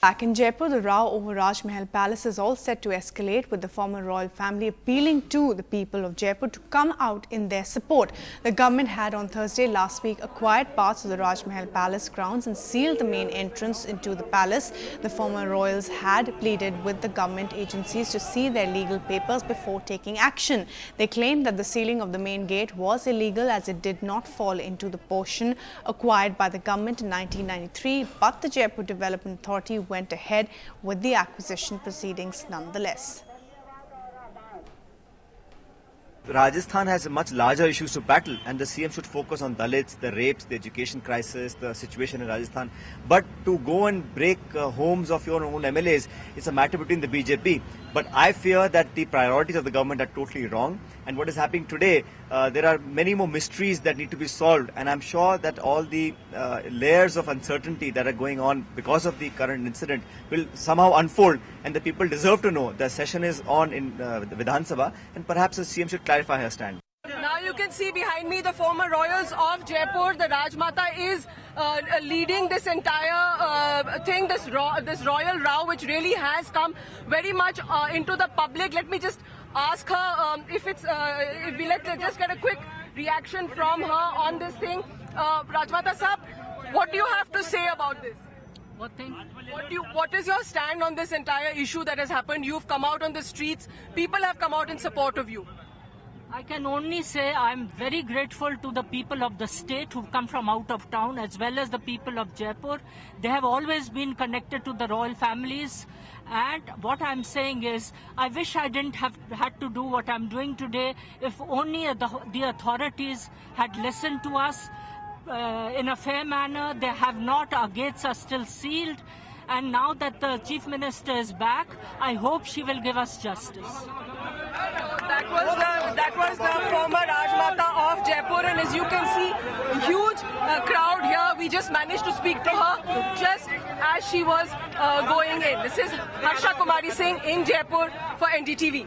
Back in Jaipur, the row over Raj Mahal Palace is all set to escalate, with the former royal family appealing to the people of Jaipur to come out in their support. The government had on Thursday last week acquired parts of the Raj Mahal Palace grounds and sealed the main entrance into the palace. The former royals had pleaded with the government agencies to see their legal papers before taking action. They claimed that the sealing of the main gate was illegal as it did not fall into the portion acquired by the government in 1993, but the Jaipur Development Authority went ahead with the acquisition proceedings nonetheless. Rajasthan has much larger issues to battle, and the CM should focus on Dalits, the rapes, the education crisis, the situation in Rajasthan. But to go and break homes of your own MLAs is a matter between the BJP. But I fear that the priorities of the government are totally wrong. And what is happening today, there are many more mysteries that need to be solved. And I'm sure that all the layers of uncertainty that are going on because of the current incident will somehow unfold. And the people deserve to know. The session is on in Vidhan Sabha, and perhaps the CM should clarify her stand. Now you can see behind me the former royals of Jaipur. The Rajmata is leading this entire thing, this royal row, which really has come very much into the public. Let me just ask her let's just get a quick reaction from her on this thing. Rajmata Sahab, what do you have to say about this? What thing? What is your stand on this entire issue that has happened? You've come out on the streets. People have come out in support of you. I can only say I'm very grateful to the people of the state who've come from out of town, as well as the people of Jaipur. They have always been connected to the royal families. And what I'm saying is, I wish I didn't have had to do what I'm doing today. If only the authorities had listened to us in a fair manner. They have not. Our gates are still sealed. And now that the Chief Minister is back, I hope she will give us justice. That was the former Rajmata of Jaipur, and as you can see, a huge crowd here. We just managed to speak to her just as she was going in. This is Harsha Kumari Singh in Jaipur for NDTV.